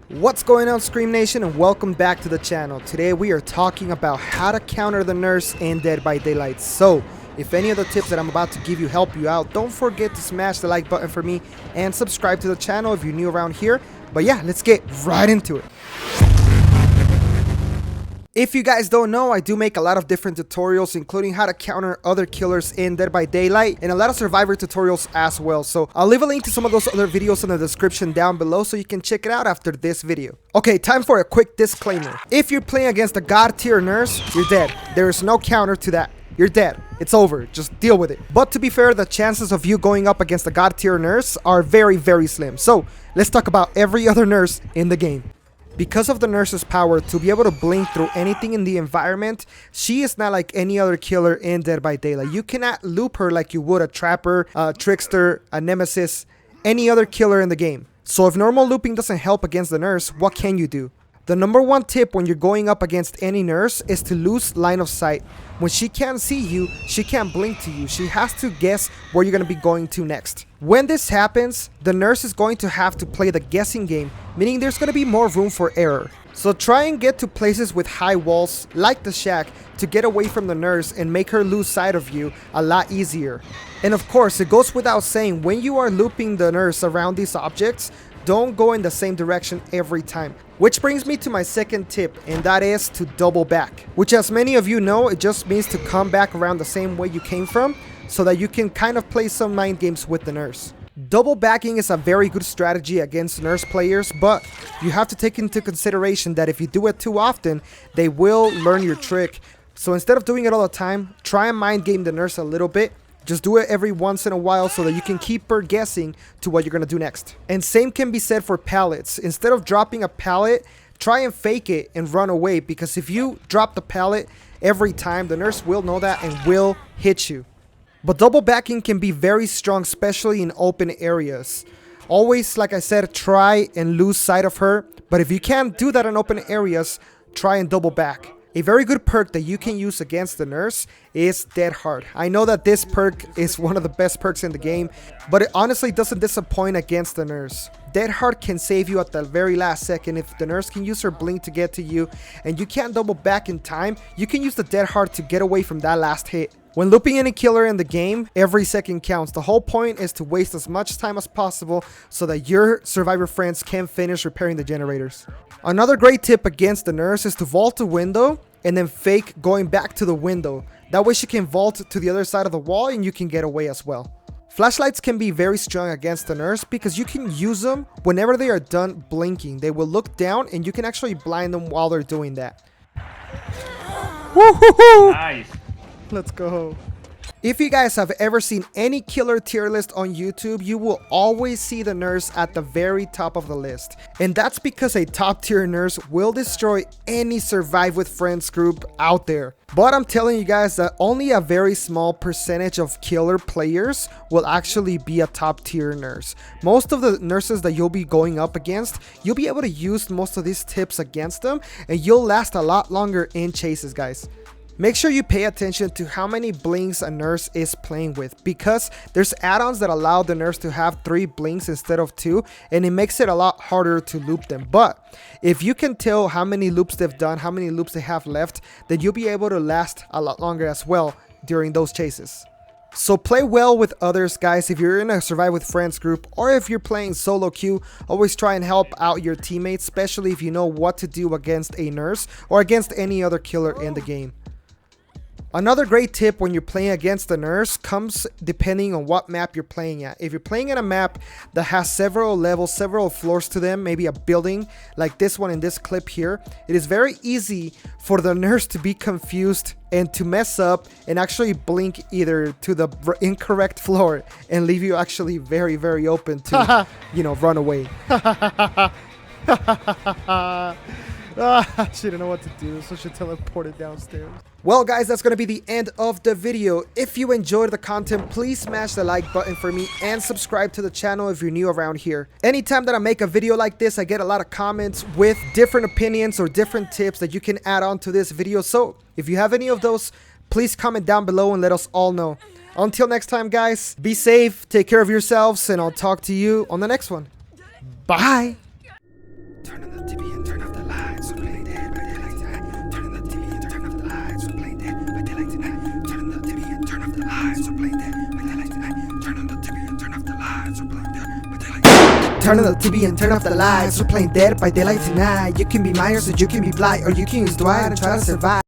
What's going on, Scream Nation, and welcome back to the channel. Today we are talking about how to counter the nurse in Dead by Daylight. So if any of the tips that I'm about to give you help you out, don't forget to smash the like button for me and subscribe to the channel if you're new around here. But yeah, let's get right into it. If you guys don't know, I do make a lot of different tutorials, including how to counter other killers in Dead by Daylight, and a lot of survivor tutorials as well. So I'll leave a link to some of those other videos in the description down below so you can check it out after this video. Okay, time for a quick disclaimer. If you're playing against a god tier nurse, you're dead. There is no counter to that. You're dead. It's over. Just deal with it. But to be fair, the chances of you going up against a god tier nurse are very, very slim. So let's talk about every other nurse in the game. Because of the nurse's power to be able to blink through anything in the environment, she is not like any other killer in Dead by Daylight. You cannot loop her like you would a trapper, a trickster, a nemesis, any other killer in the game. So if normal looping doesn't help against the nurse, what can you do? The number one tip when you're going up against any nurse is to lose line of sight. When she can't see you, she can't blink to you. She has to guess where you're going to be going to next. When this happens, the nurse is going to have to play the guessing game, meaning there's going to be more room for error. So try and get to places with high walls, like the shack, to get away from the nurse and make her lose sight of you a lot easier. And of course, it goes without saying, when you are looping the nurse around these objects, don't go in the same direction every time. Which brings me to my second tip, and that is to double back. Which, as many of you know, it just means to come back around the same way you came from, so that you can kind of play some mind games with the nurse. Double backing is a very good strategy against nurse players, but you have to take into consideration that if you do it too often, they will learn your trick. So instead of doing it all the time, try and mind game the nurse a little bit. Just do it every once in a while so that you can keep her guessing to what you're going to do next. And same can be said for pallets. Instead of dropping a pallet, try and fake it and run away, because if you drop the pallet every time, the nurse will know that and will hit you. But double backing can be very strong, especially in open areas. Always, like I said, try and lose sight of her. But if you can't do that in open areas, try and double back. A very good perk that you can use against the nurse is Dead Hard. I know that this perk is one of the best perks in the game, but it honestly doesn't disappoint against the nurse. Dead Hard can save you at the very last second. If the nurse can use her blink to get to you and you can't double back in time, you can use the Dead Hard to get away from that last hit. When looping any killer in the game, every second counts. The whole point is to waste as much time as possible so that your survivor friends can finish repairing the generators. Another great tip against the nurse is to vault a window and then fake going back to the window. That way she can vault to the other side of the wall and you can get away as well. Flashlights can be very strong against the nurse because you can use them whenever they are done blinking. They will look down and you can actually blind them while they're doing that. Woo-hoo-hoo! Nice. Let's go. If you guys have ever seen any killer tier list on YouTube, you will always see the nurse at the very top of the list. And that's because a top tier nurse will destroy any Survive with Friends group out there. But I'm telling you guys that only a very small percentage of killer players will actually be a top tier nurse. Most of the nurses that you'll be going up against, you'll be able to use most of these tips against them and you'll last a lot longer in chases, guys. Make sure you pay attention to how many blinks a nurse is playing with, because there's add-ons that allow the nurse to have 3 blinks instead of 2, and it makes it a lot harder to loop them. But if you can tell how many loops they've done, how many loops they have left, then you'll be able to last a lot longer as well during those chases. So play well with others, guys. If you're in a Survive with Friends group or if you're playing solo queue, always try and help out your teammates, especially if you know what to do against a nurse or against any other killer in the game. Another great tip when you're playing against the nurse comes depending on what map you're playing at. If you're playing at a map that has several levels, several floors to them, maybe a building like this one in this clip here, it is very easy for the nurse to be confused and to mess up and actually blink either to the incorrect floor and leave you actually very, very open to, run away. She didn't know what to do, so she teleported downstairs. Well, guys, that's going to be the end of the video. If you enjoyed the content, please smash the like button for me and subscribe to the channel if you're new around here. Anytime that I make a video like this, I get a lot of comments with different opinions or different tips that you can add on to this video. So if you have any of those, please comment down below and let us all know. Until next time, guys, be safe, take care of yourselves, and I'll talk to you on the next one. Bye. Turn on the lights, we're playing Dead by Daylight tonight. Turn on the TV and turn off the lights, we're playing Dead by Daylight. Turn on the TV and turn off the lights, we're playing Dead by Daylight tonight. You can be Myers or you can be Blight, or you can use Dwight and try to survive.